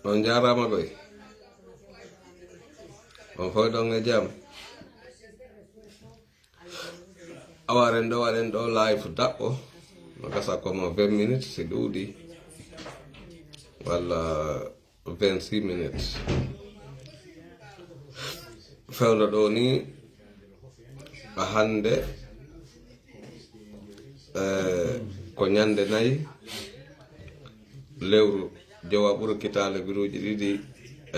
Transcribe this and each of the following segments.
On jarama koy on foy ɗon e jam awaren ɗo live daɓɓo no gasa komo 20 minutes si ɗuuɗi walla 26 minutes fewno ɗo ni a hande ko ñande 4 lewru jowa ɓuro kitale biruji ɗiɗi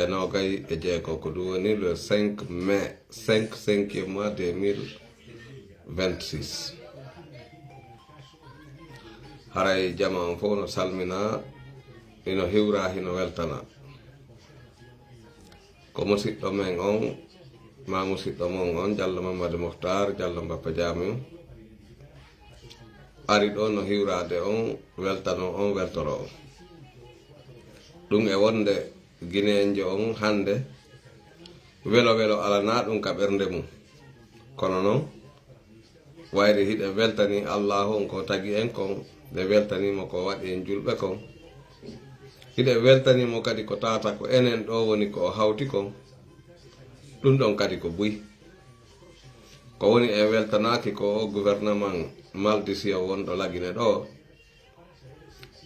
e nogay e jeego ko ɗum woni le 5 mai 5e mois 2026 haray jama on fof no salmina ino hiwra hino weltana ko musidɗo men on ma musidɗo mon on Diallo Mamadou Mohtar Diallo Mbappa Diamou ari ɗo no hiwrade on weltano on weltoro on ɗum e wonde guinejo on hande welo alana ɗum ka ɓernde mum kono noon wayri hiɗe weltani Allahu on ko tagi en kon ɓe weltanimo ko waɗi en julɓe kon hiɗe weltanimo kadi ko tata ko enen ɗo woni ko hawti kon ɗum ɗon kadi ko buy ko woni e weltanaki ko o gouvernement maldisio wonɗo lagine ɗo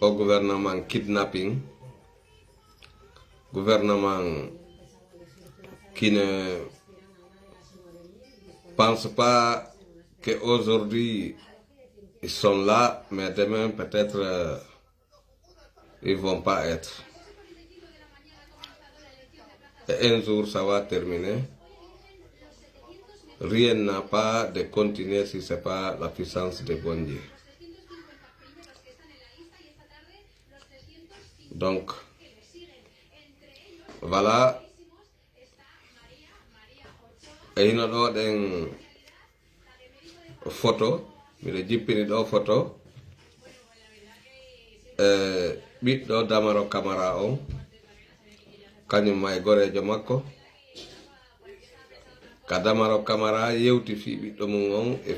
o gouvernement kidnapping gouvernement qui ne pense pas que aujourd'hui ils sont là, mais demain peut-être ils vont pas être. Et un jour ça va terminer. Rien n'a pas de continuer si c'est pas la puissance de bon Dieu. Donc voilà, e hino ɗo ɗen photo miɗo jippini ɗo photo ɓiɗɗo Damaro Camara on kañum ma e gorejo makko ka Damaro Camara yewti fi ɓiɗɗo mum on e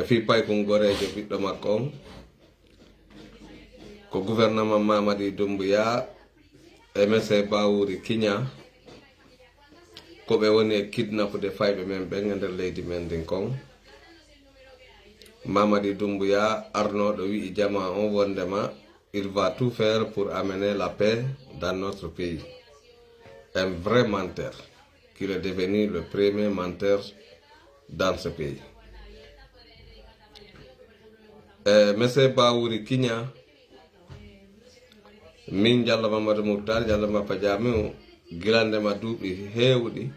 fi paykun gorejo ɓiɗɗo makko on ko gouvernement Mamadi Doumbouya e mese Bawuri Kiña ko ɓe woni e kidnappude fayɓe men ɓen e nder leydi men ndin kon Mamadi Doumbouya arnoɗo wi'i jama on wondema il va tout faire pour amener la paix dans notre pays. Un vrai menteur qui est devenu le premier menteur dans ce pays. Monsieur Bawuri Kiña min Diallo Mamadou Mohtar Diallo Mbappa Diamou gilandema duuɓi heewɗi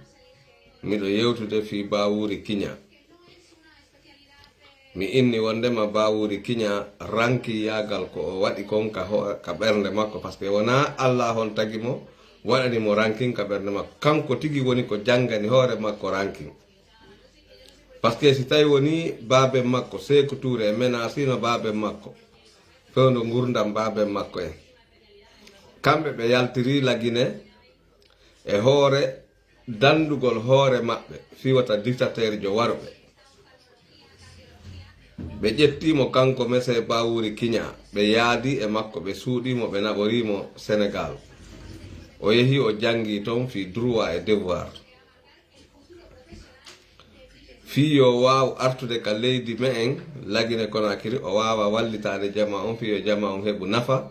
miɗo yewtude fi Bawuri Kiña mi inni wondema Bawuri Kiña ranki yagal ko o waɗi kon ka ɓernde makko par ce que wona Allah on tagi mo waɗani mo ranking ka ɓernde makko kanko tigi woni ko jangani hoore makko ranking par ce que si tawi woni baabe makko Sékou Touré menasino baabe makko fewndo gurdam baabe makko en kamɓe ɓe yaltiri lagine e hoore dandugol hoore maɓɓe fiwata dictateur jo warɓe ɓe ƴettimo kanko mese Bawuri Kiña ɓe yaadi e makko ɓe suuɗimo ɓe naɓorimo Sénégal o yehi o jangi toon fi droit et devoir fi yo waw artude ka leydi me en lagine Conakry o wawa wallitade jama on fi yo jama on heɓu nafa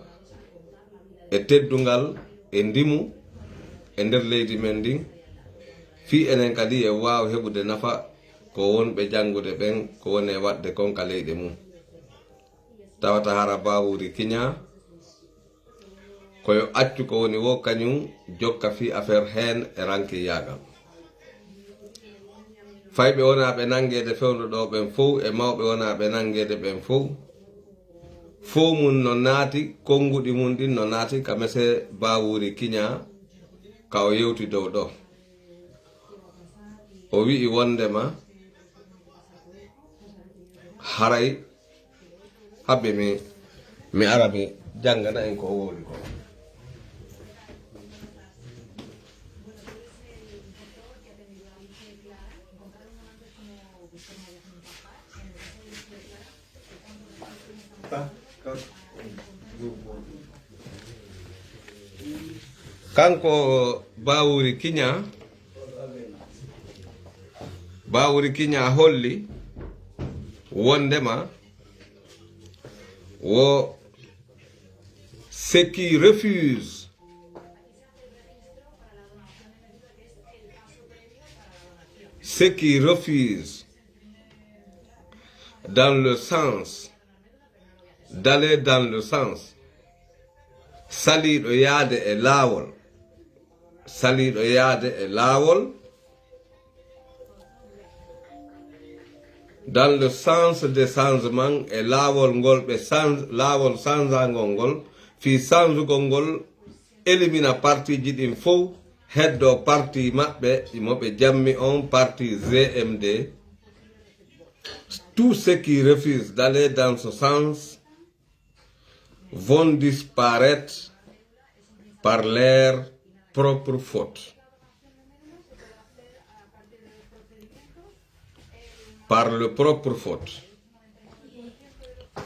e teddungal e ndimu e nder leydi men ndin fi enen kadi e waw heɓude nafa ko wonɓe jangude ɓen ko woni e wadde konka leyɗe mum tawata hara Bawuri Kiña koyo accu ko woni wo kañum jokka fi affaire hen e ranki yagal fayɓe wonaɓe nangede fewndo ɗo ɓen fof e mawɓe wonaɓe nangede ɓen fof mum no naati konguɗi mum ɗin no naati ka mese Bawuri Kiña ka o yewti dow ɗo o wi'i wondema haray habbe mi ara mi jangana en ko woni ko kanko Bawuri Kiña holli wondema ce qui refuse d'aller dans le sens saliɗo yaade e laawol dans le sens des changements e laawol ngol laawol changangol ngol fi changugol ngol élimina parti ji ɗin fof heddo parti maɓɓe moɓe jammi on parti GMD. Tous ceux qui refusent d'aller dans ce sens vont disparaître par leur propre faute. Par le propre faute.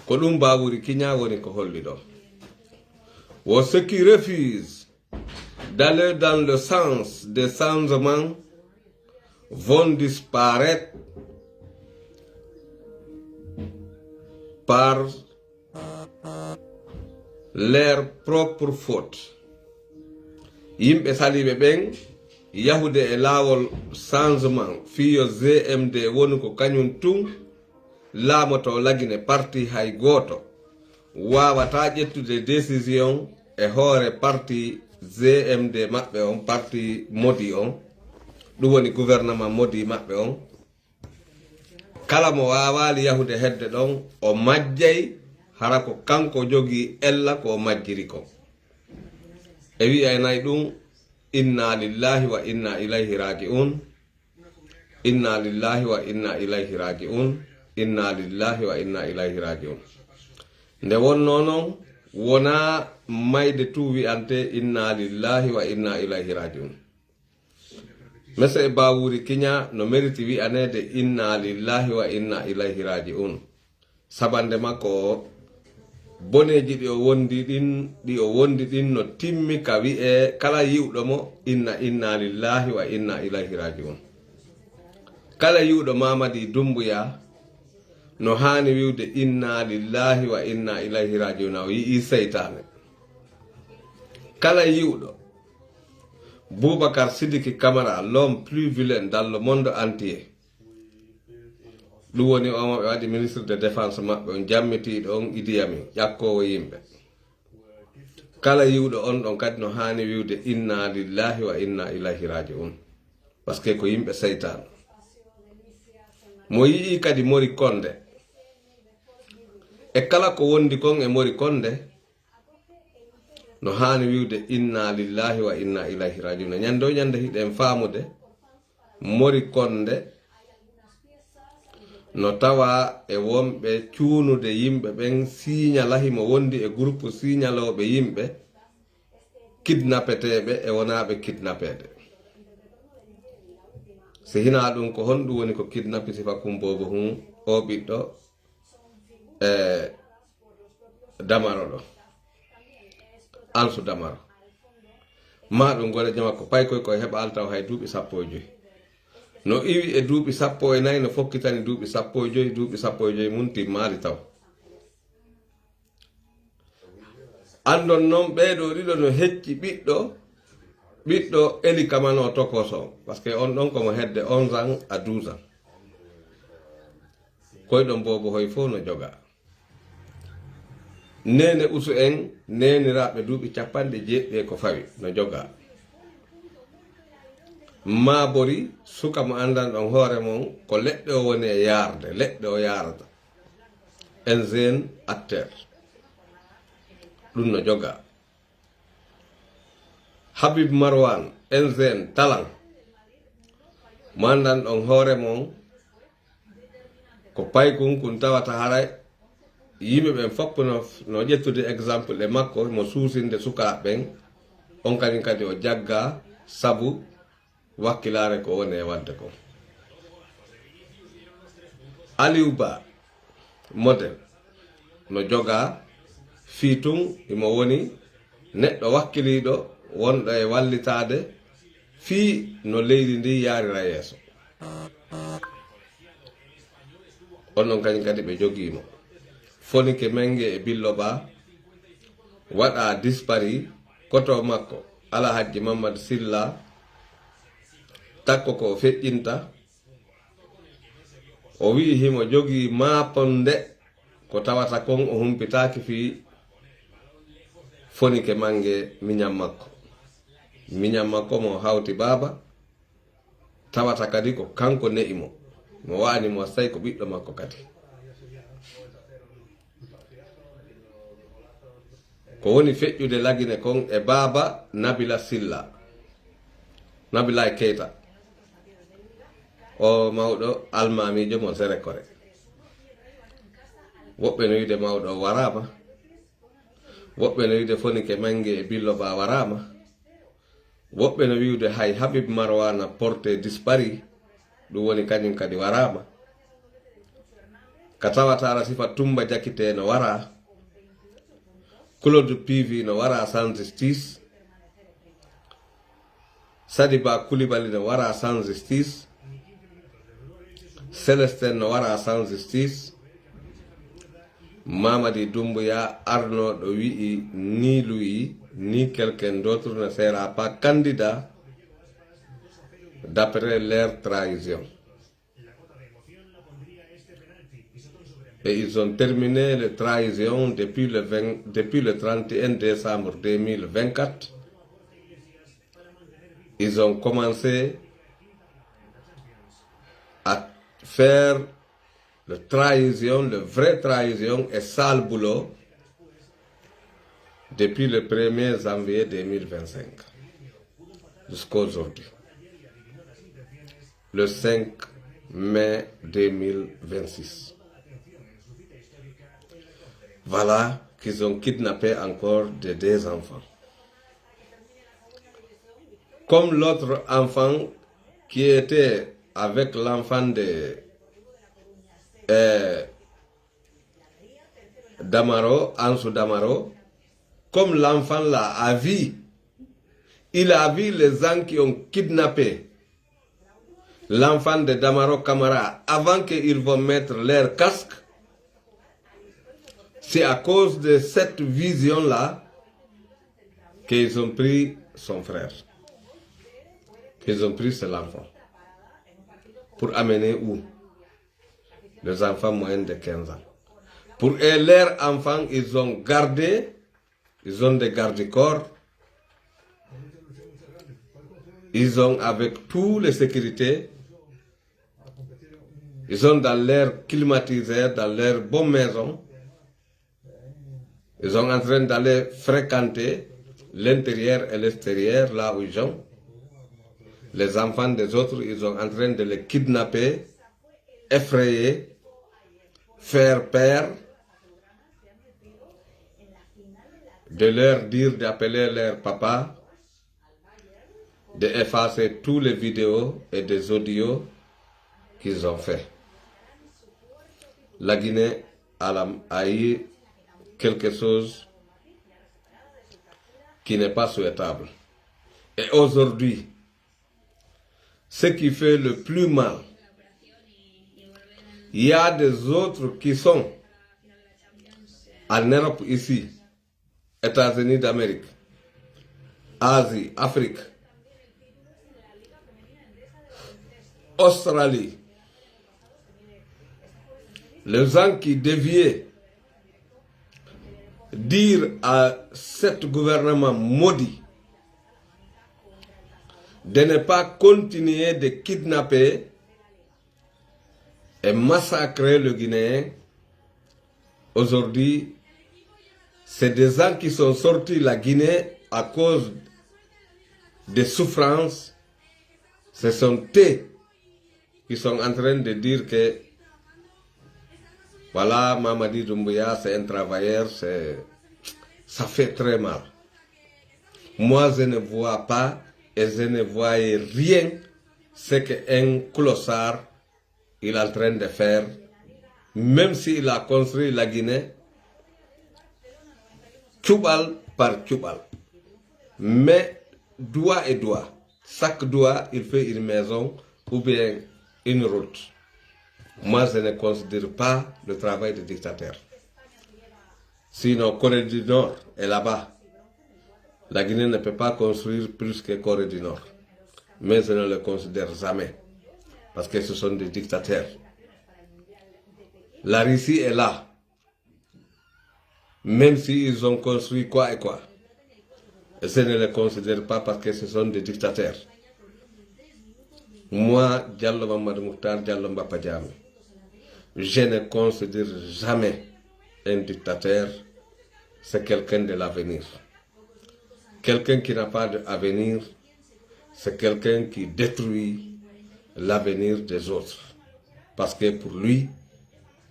Ko ɗum Bawuri Kiña woni ko holli ɗo. Ceux qui refusent d'aller dans le sens des changements vont disparaître par leur propre faute. Yimɓe saliɓe ɓen yahude e laawol changement fiyo GMD woni ko kañum tun laamoto lagine parti hay gooto wawata ƴettude décision e hoore parti GMD maɓɓe on parti modi on ɗum woni gouvernement modi maɓɓe on kala mo wawali yahude hedde ɗon o majjay hara ko kanko jogi ella ko majjiri ko e wi'aynayi ɗum inna lillahi wa inna ilayhi raji'un inna lillahi wa inna ilayhi raji'un inna lillahi wa inna ilayhi raji'un nde wonno noon wona mayde tu wi'ante inna lillahi wa inna ilayhi raji'un Mese Bawuri Kiña no meriti wi'anede inna lillahi wa inna ilayhi raji'un sabande makko boneji ɗi o wondi ɗin no timmi ka wi'e kala yiwɗo mo inna lillahi wa inna ilayhi raji'un kala yiwɗo Mamadi Dumbuya no hani wiwde inna lillahi wa inna ilayhi raji'un o yi'i seytane kala yiwɗo Boubacar Sidiki Camara l'homme plus vilain dans le monde entier ɗum woni o maɓe waɗi ministre de défense maɓɓe on jammitiɗo on Idi Amin ƴakkowo yimɓe kala yiwɗo on ɗon kadi no hani wiwde inna lillahi wa inna ilayhi raji'un par ce que ko yimɓe seytan mo yii kadi Mori Konde e kala ko wondi kon e Mori Konde no hani wiwde inna lillahi wa inna ilayhi raji'un ñande o ñande hiɗen faamude Mori Konde no tawa e wonɓe cuunude yimɓe ɓen signalahi mo wondi e groupe signaloɓe yimɓe kidnapeteɓe e wonaɓe kidnapeɗe si hina ɗum ko honɗum woni ko kidnapi sifa kumbobo hum o ɓiɗɗo e Damaro ɗo Alsu Damaro ma ɗum goɗeje makko pay koye heɓa altaw hay duuɓi 15 no iwi e duuɓi 14 no fokkitani duuɓi 15 duuɓi 15 mun timmali taw andon noon ɓeɗo ɗiɗo no hecci ɓiɗɗo Eli Kamano Tokoso parce que on ɗon komo hedde 11 ans à 12 ans koyɗon bobo hoy fof no joga nene usu en neniraɓe duuɓi 90 ko fawi no joga Mabori suka mo andan ɗon hoore mon ko leɗɗe o woni e yarde leɗɗe o yarata en jeune acteur ɗum no joga Habib Marwan en jeune talan mo andan ɗon hoore mon ko paykun kun tawata haray yimɓe ɓen fopp no ƴettude exemple e makko mo suusinde sukaaɓe ɓen on kañum kadi o jagga sabu wakkilare ko woni e wadde ko. Aliou Ba model no joga fii tun imo woni neɗɗo wakkiliɗo wonɗo e wallitade fii no leydi ndi yarira yeeso. Onon kañum kadi ɓe jogimo Fonike Mengue e Billo Ba waɗa dispari koto makko Alhaji Mamadou Silla takko ko feƴƴinta o wi himo jogi maponde ko tawata kon o humpitaki fi Fonike Mengue miñam makko mo hawti baba tawata kadi ko kanko ne'imo mo wani mo say ko ɓiɗɗo makko kadi ko woni feƴƴude lagine kon e baba Nabila Keita o mawɗo almamijo mo Sere Kore woɓɓe no wiide mawɗo warama woɓɓe no wiide Fonike Mengue e Billo Ba warama woɓɓe no wiwde hay Habib Marwana porté dispari ɗum woni kañum kadi warama ka tawatara sifa Tumba Jakite no wara Claude Pivi no wara sans justice Sadiba Coulibaly no wara sans justice Célestin no wara sans justice Mamadi Doumbouya arnoɗo wi'i ni lui ni quelqu'un d'autre ne sera pas candidat d'après leur trahison. Et ils ont terminé la trahison depuis le 31 décembre 2024. Ils ont commencé à faire la trahison, le vrai trahison et sale boulot depuis le 1er janvier 2025 jusqu'à aujourd'hui, le 5 mai 2026. Voilà qu'ils ont kidnappé encore des enfants. Comme l'autre enfant qui était avec l'enfant de Damaro, Ansou Damaro, comme l'enfant là a vu, il a vu les gens qui ont kidnappé l'enfant de Damaro Camara avant qu'ils vont mettre leur casque. C'est à cause de cette vision-là qu'ils ont pris son frère, qu'ils ont pris cet enfant. Pour amener où? Les enfants moins de 15 ans. Pour leurs enfants, ils ont gardé, ils ont des garde-corps, ils ont avec toutes les sécurités, ils ont dans leur climatiseur, dans leur bonne maison, ils sont en train d'aller fréquenter l'intérieur et l'extérieur, là où ils sont. Les enfants des autres, ils sont en train de les kidnapper, effrayer, faire peur, de leur dire d'appeler leur papa, d'effacer toutes les vidéos et des audios qu'ils ont fait. La Guinée a eu quelque chose qui n'est pas souhaitable. Et aujourd'hui, ce qui fait le plus mal, il y a des autres qui sont en Europe ici, États-Unis d'Amérique, Asie, Afrique, Australie. Les gens qui déviaient dire à cet gouvernement maudit de ne pas continuer de kidnapper et massacrer le Guinéen. Aujourd'hui, c'est des gens qui sont sortis de la Guinée à cause des souffrances. Ce sont eux qui sont en train de dire que Voilà, Mamadi Doumbouya, c'est un travailleur, ça fait très mal. Moi, je ne vois pas et je ne voyais rien ce qu'un colossar il est en train de faire, même s'il a construit la Guinée, tchoubal par tchoubal. Mais doigt et doigt, chaque doigt, il fait une maison ou bien une route. Moi, je ne considère pas le travail de dictateur. Sinon, Corée du Nord est là-bas. La Guinée ne peut pas construire plus que Corée du Nord. Mais je ne le considère jamais. Parce que ce sont des dictateurs. La Russie est là. Même s'ils ont construit quoi et quoi. Je ne les considère pas parce que ce sont des dictateurs. Moi, Diallo Mamadou Mokhtar, Diallo Mbapa Diame, je ne considère jamais un dictateur, c'est quelqu'un de l'avenir. Quelqu'un qui n'a pas d'avenir, c'est quelqu'un qui détruit l'avenir des autres. Parce que pour lui,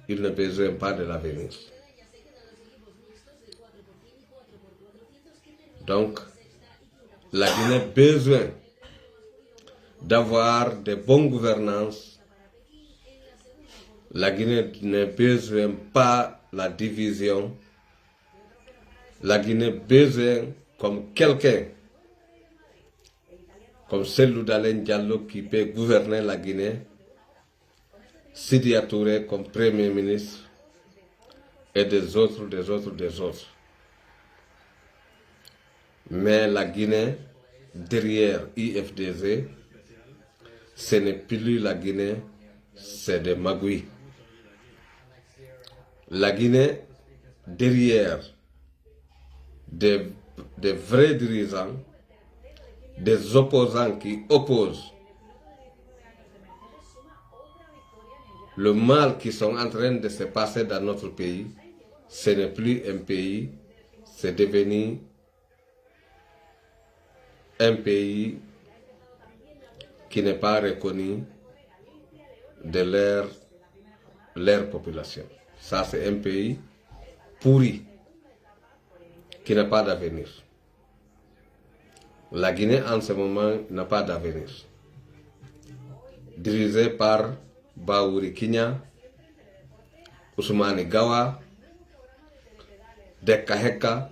il ne besoin pas de l'avenir. Donc, la Guinée a besoin d'avoir de bonnes gouvernances. La Guinée ne besoin pas la division. La Guinée a besoin comme quelqu'un, comme Cellou Dalein Diallo qui peut gouverner la Guinée, Sidya Touré comme Premier ministre et des autres. Mais la Guinée, derrière IFDZ, ce n'est plus la Guinée, c'est des magouilles. La Guinée, derrière des vrais dirigeants, des opposants qui opposent le mal qui sont en train de se passer dans notre pays, ce n'est plus un pays, c'est devenu un pays qui n'est pas reconnu de leur population. Ça, c'est un pays pourri, qui n'a pas d'avenir. La Guinée, en ce moment, n'a pas d'avenir. Dirigée par Baouri Kinya, Ousmane Gawa, Deka Heka,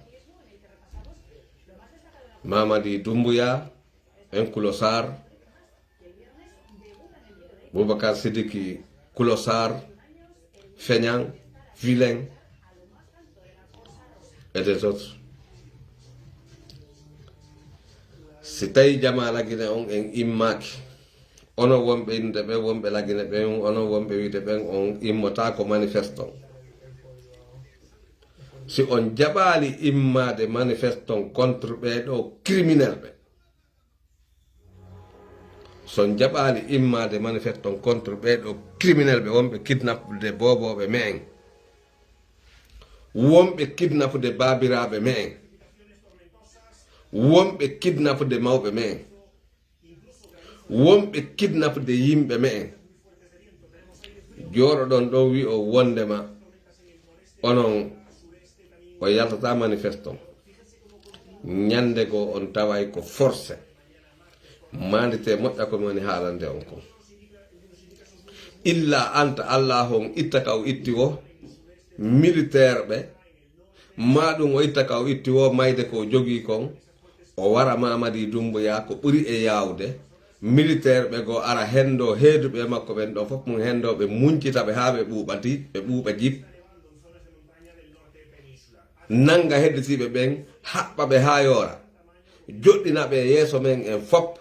Mamadi Doumbouya, un colossar, Boubacar Sidiki, colossar, feignant, vilain, et des autres. Si tawi jama la Guinée on en immaki, ono wonɓe inde ɓe wonɓe la Guinée ɓen ono wonɓe wiide ɓen on immota ko manifeston. Si on jaɓali immade manifeston contre ɓeɗo criminel ɓe, son jaɓali immade manifeston contre ɓeɗo criminel ɓe wonɓe kidnapde boboɓe me en, wonɓe kidnapde babiraɓe me en, wonɓe kidnapde mawɓe me en, wonɓe kidnapde yimɓe me en. Jooɗo ɗon ɗo wi o wondema onon o yaltata manifeston, ñande go on taway ko forcé, mandite moƴƴa ko woni haalande on ko. Illa anta Allah on itta ka o itti o militaire ɓe, maɗum o itta ka o itti o mayde ko jogii kon, o wara Mamadi Doumbouya ko ɓuri e yawde, militaire ɓe go ara hendo heeduɓe makko ɓen ɗo fof mum hendo ɓe muncita ɓe ha ɓe ɓuuɓa jip, nanga hedditiɓe ɓen haɓɓa ɓe ha yoora, joɗɗina ɓe yeeso men en fop,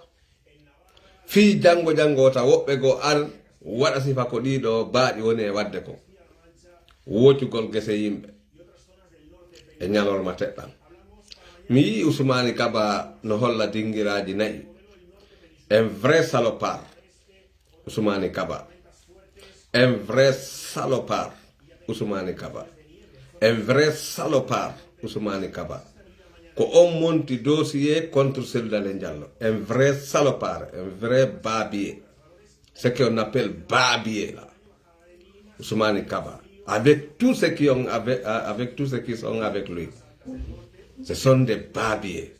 fi jango ta woɓɓe go ar waɗa sifa ko ɗiɗo baaɗi woni e wadde ko woccugol gese yimɓe e ñalorma teɗɗam. Mi yi Ousmane Kaba no holla dingiraji nayi, un vrai salopard. Ousmane Kaba, un vrai salopard. Ousmane Kaba, un vrai salopard. Ousmane Kaba, ko on monti dossier contre Cellou Dalein Diallo, un vrai salopard, un vrai babier, ce qu'on appelle babier là. Ousmane Kaba, avec tous ceux qui avec tous ceux qui sont avec lui. Ce sont des babiers.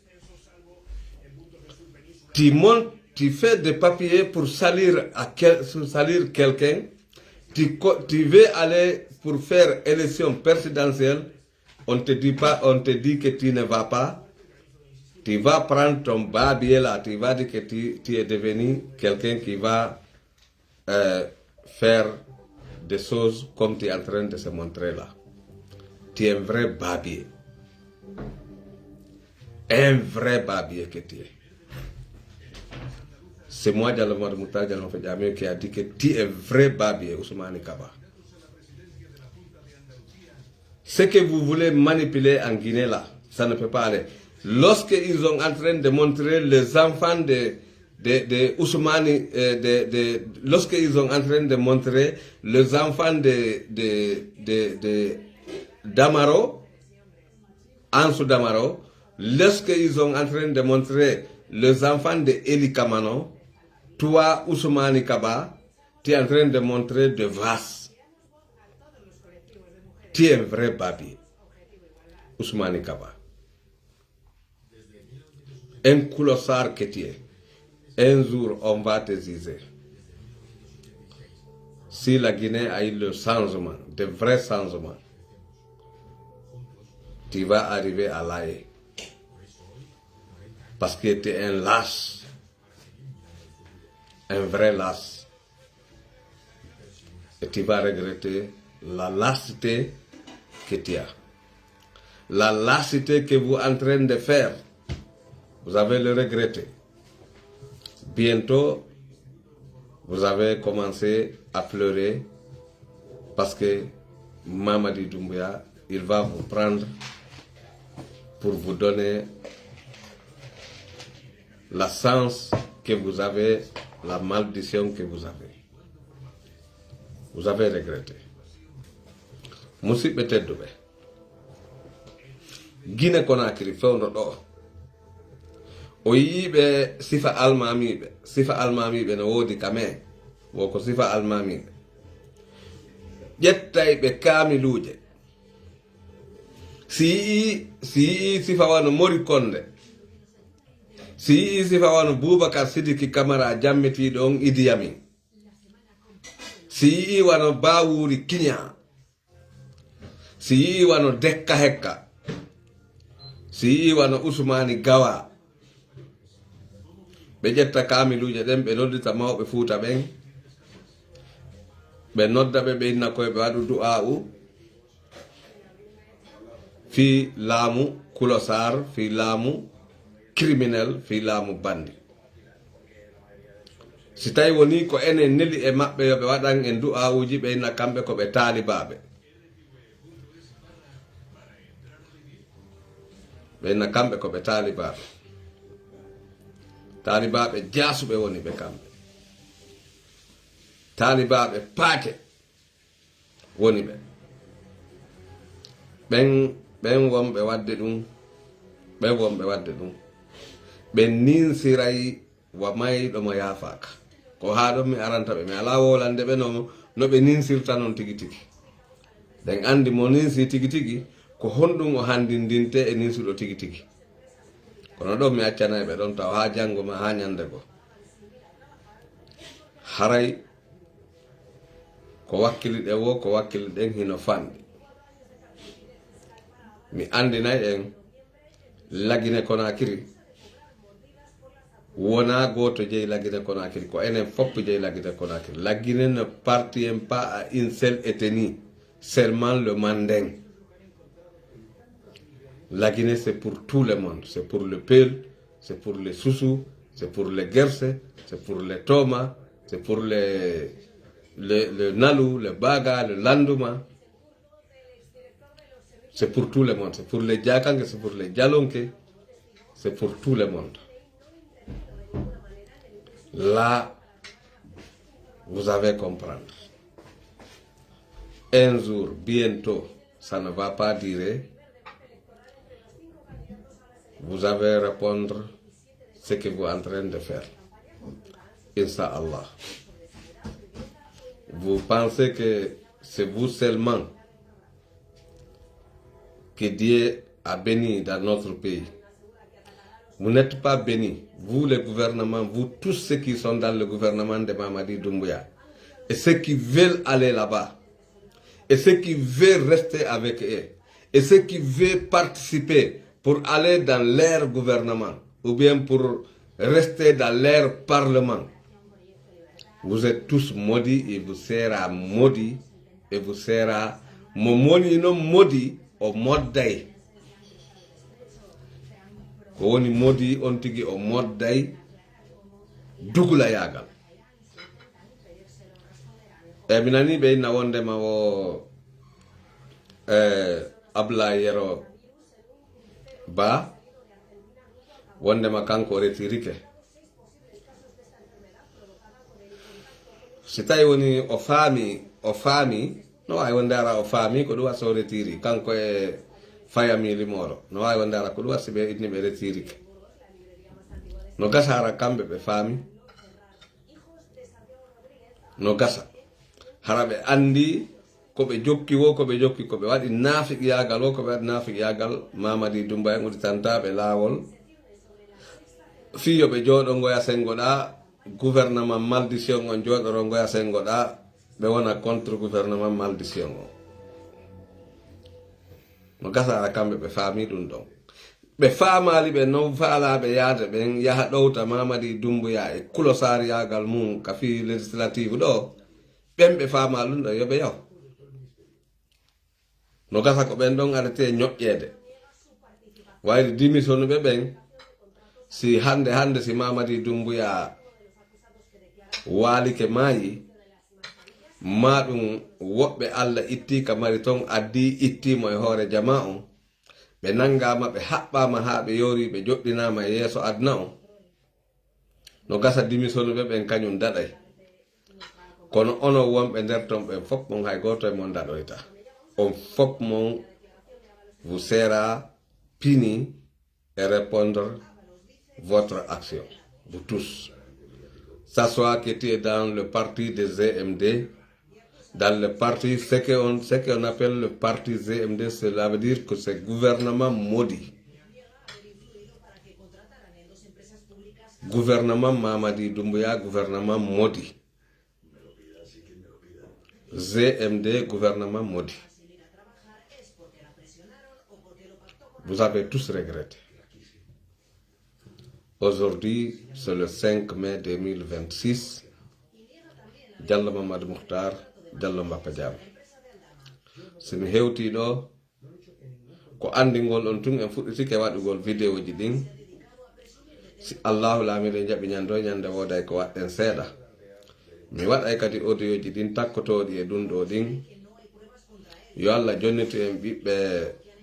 Tu fais des papiers pour salir quelqu'un. Tu veux aller pour faire élection présidentielle. On te dit que tu ne vas pas. Tu vas prendre ton babier là. Tu vas dire que tu es devenu quelqu'un qui va faire des choses comme tu es en train de se montrer là. Tu es un vrai babier. Un vrai babier que tu es. C'est moi, Diallo Mouta Diallo Fadjamé, qui a dit que tu es un vrai babier, Ousmane Kaba. Ce que vous voulez manipuler en Guinée là, ça ne peut pas aller. Lorsqu'ils sont en train de montrer les enfants de Ousmane, lorsqu'ils sont en train de montrer les enfants de Damaro, Ansou Damaro, lorsqu'ils sont en train de montrer les enfants de Eli Kamano, toi, Ousmane Kaba, tu es en train de montrer de vases. Tu es un vrai babi, Ousmane Kaba. Un colossal que tu es. Un jour, on va te zizer. Si la Guinée a eu le changement, de vrais changements, tu vas arriver à l'AE. Parce que tu es un lâche. Un vrai lâche. Et tu vas regretter la lâcheté que tu as. La lâcheté que vous êtes en train de faire, vous allez le regretter. Bientôt, vous avez commencé à pleurer parce que Mamadi Doumbouya, il va vous prendre pour vous donner la chance que vous avez, la malédiction que vous avez. Vous avez regretté. Moussi peut-être doué. Guinée Conakry, fewndo ɗo. O yiiɓe sifa almamiɓe no woodi kame woko sifa almamiɓe ƴettayɓe kaamiluuje si yii sifa wano Mori Konde, si yii sifa wano Boubacar Sidiki Camara jammitiɗo on Idi Amin, si yii wano Bawuri Kiña, si yii wano Dekka Hekka, si yii wano Ousmani Gawa, ɓe ƴetta kaamiluuje ɗen ɓe noddita mawɓe Fuuta ɓen, ɓe nodda ɓe ɓe inna koye ɓe waɗu du'a'u fi laamu kulosar, fi laamu criminel, fi laamu bandi. Si tawi woni ko enen neli e maɓɓe yo ɓe waɗan en du'a'uji, ɓe inna kamɓe ko ɓe taalibaɓe. ɓe inna kamɓe ko ɓe taalibaɓe. Taalibaɓe jaasuɓe woni ɓe kamɓe. Taalibaɓe paake woni ɓe. ɓen wonɓe wadde ɗum, ɓe ninsiray wa mayɗo mo yaafaka. Ko haa ɗon mi aranta ɓe, mi ala wolande ɓe no ɓe ninsirta noon tigi tigi. ɗen andi mo ninsi tigi tigi ko honɗum o handindinte e ninsuɗo tigi tigi. Kono ɗon mi accanayi ɓe ɗon taw haa janngo ma haa ñande go. Haray ko wakkili ɗe wo, ko wakkili ɗen hino fanɗi. Mi andinay en la Guinée Conakry wona goto jeeyi la Guinée Conakry, ko enen fopp jeeyi la Guinée Conakry. La Guinée ne appartient pas à une seule ethnie, seulement le Manding. La Guinée, c'est pour tout le monde. C'est pour le Peul, c'est pour les Soussous, c'est pour les Gerse, c'est pour les Toma, c'est pour le Nalou, le Baga, le Landouma. C'est pour tout le monde. C'est pour les Djakang, c'est pour les Djalonke, c'est pour tout le monde. Là, vous avez comprendre. Un jour, bientôt, ça ne va pas durer. Vous allez répondre ce que vous êtes en train de faire. Inch'Allah. Vous pensez que c'est vous seulement que Dieu a béni dans notre pays. Vous n'êtes pas bénis, vous le gouvernement, vous tous ceux qui sont dans le gouvernement de Mamadi Doumbouya, et ceux qui veulent aller là-bas, et ceux qui veulent rester avec eux, et ceux qui veulent participer pour aller dans leur gouvernement, ou bien pour rester dans leur parlement. Vous êtes tous maudits et vous serez maudits, et vous serez maudits au modday. Ko woni modi on tigi o modday dugula yagal mi nani ɓe inna wondema o abla yero ba wondema kanko o retirike si tawi woni o faami no wawi wonde ara o faami ko ɗum wasa o retiri kanko e fayami limoro no wawi wonde ara ko ɗum wasi ɓe itni ɓe retirike no gasa ara kamɓe ɓe faami no gasa hara ɓe andi koɓe jokki wo koɓe jokki koɓe waɗi nafiqiyagal wo koɓe waɗi nafiqiyagal Mamadi Doumbouya udditantaɓe laawol fiyo ɓe jooɗo ngoya sengoɗa gouvernement maldition on jooɗoro ngoya sengoɗa ɓe wona contre gouvernement maldition o no gasara kamɓe ɓe faami ɗum ɗon ɓe faamali ɓe no faalaɓe yaade ɓen yaha ɗowta Mamadi Doumbouya e kulosariyagal mum ka fi législative ɗo ɓen ɓe faama ɗum ɗo yoɓe yaw no gasa ko ɓen ɗon arete ñoƴƴede wayde démissionne ɓe ɓen si hande si Mamadi Doumbouya waalike maayi ma ɗum woɓɓe Allah itti ka mari ton addi ittimo e hoore jama on ɓe nangama ɓe haɓɓama ha ɓe yori ɓe joɗɗinama e yeeso aduna on no gasa démissionne ɓe ɓen kañum daɗay kono ono wonɓe nder ton ɓen fop mon hay goto e mon daɗoyta on fop mon vous sera puni et répondre votre action vous tous ça soit que tu es dans le parti des ZMD dans le parti ce qu'on appelle le parti ZMD cela veut dire que c'est gouvernement maudit gouvernement Mamadi Doumbouya gouvernement maudit ZMD gouvernement maudit. Vous avez tous regretté. Aujourd'hui, c'est le 5 mai 2026. Diallo Mamadou Mouhtar, Diallo Mbappa Diam. Si mi hewti ɗo ko andingol on tun en fuɗɗitike waɗugol vidéo ji ɗin si Allahu laamiɗo jaɓi ñando ñande woday ko waɗɗen seeɗa mi waɗay kadi audio ji ɗin takkotoɗi e ɗum ɗo ɗin yo Allah jonnitu en ɓiɓɓe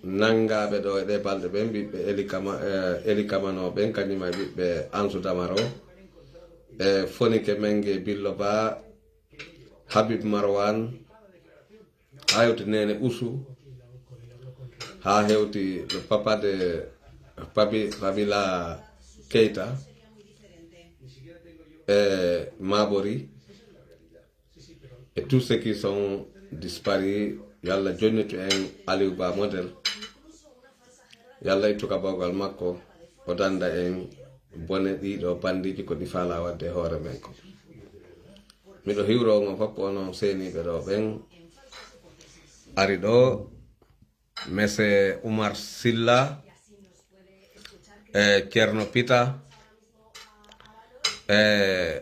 nangaɓe ɗo e ɗe balɗe ɓen ɓiɓɓe Eli Kamano ɓen kañuma ɓiɓɓe Ansou Damaro e Fonike Mengue Billo Ba Habib Marwan ha hewti Nene Ousou ha hewti le papa de Babila Keita et Mabori et tous ceux qui sont disparus yalla jonnitu en Aliou Ba modèle yalla ittu ka bawgal makko o danda en bone ɗiɗo bandiji ko ɗi faala wadde hoore men ko miɗo hiwrogo fopp onon seniɓe ɗo ɓen ari ɗo mese Oumar Silla e Ceerno Pita e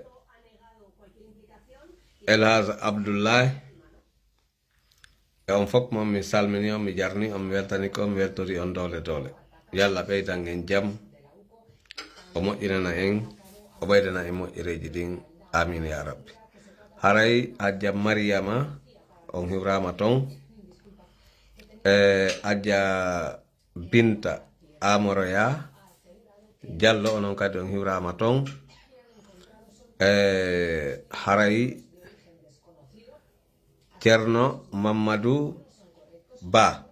Elhaj Abdoulaye e on fopp mon mi salmini on mi jarni on mi weltani ko mi weltori on dole yalla ɓeydan en jaam o moƴƴinana en o ɓeydana en moƴƴereji ɗin amin ya rabbi haray Adja Mariama on hiwrama ton e Adja Binta Amoroya Diallo onon kadi on hiwrama ton e haray Ceerno Mamadou Ba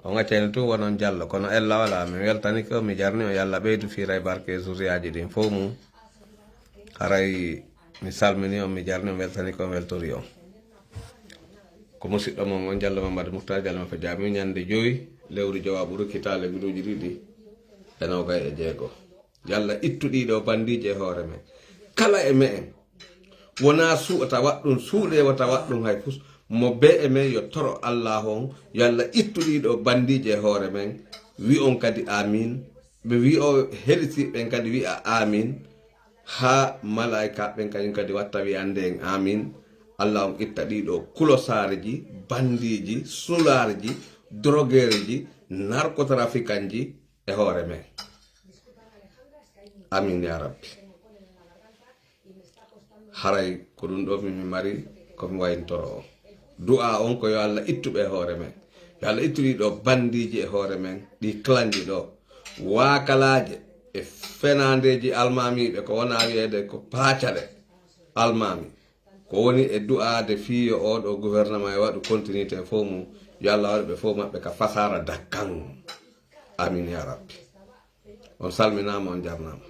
on accani tun wonon Diallo kono ella wala mi weltani ko mi jarni o yalla ɓeydu firay barke zuriyaji ɗin fo mum haray mi salmini on mi jarni on weltani ko weltori on ko musidɗo mon on Diallo Mamadou Mouhtar Diallo Mbappa Diam ñande joyi lewru jawaɓuru kitale minuji ɗiɗi e nogay e jeego yalla ittu ɗiɗo bandiji e hoore men kala e me en wona suuta waɗɗum suuɗewata waɗɗum hay fus mo be e men yo toro Allah on yalla ittu ɗiɗo bandiji e hoore men wi on kadi amin ɓe wi o helitiɓen kadi wi'a amin ha malaika ɓen kañum kadi watta wiyande en amin Allah on itta ɗiɗo kulosareji bandiji sularji droguereji narcotraficanji e hoore men amin ya rabbi haray ko ɗum ɗo mimi mari komi wayntoro o du'a on ko yo Allah ittuɓe e hoore men yo Allah ittu ɗiɗo bandiji e hoore men ɗi clanji ɗo wakalaje e fenandeji almamiɓe ko wona wiyede ko paacale almami ko woni e du'ade fiyo oɗo gouvernement e waɗu continuité fo mum yo Allah waɗa ɓe fof maɓɓe ka fasara dakkan amin ya rabbi on salminama on jarnama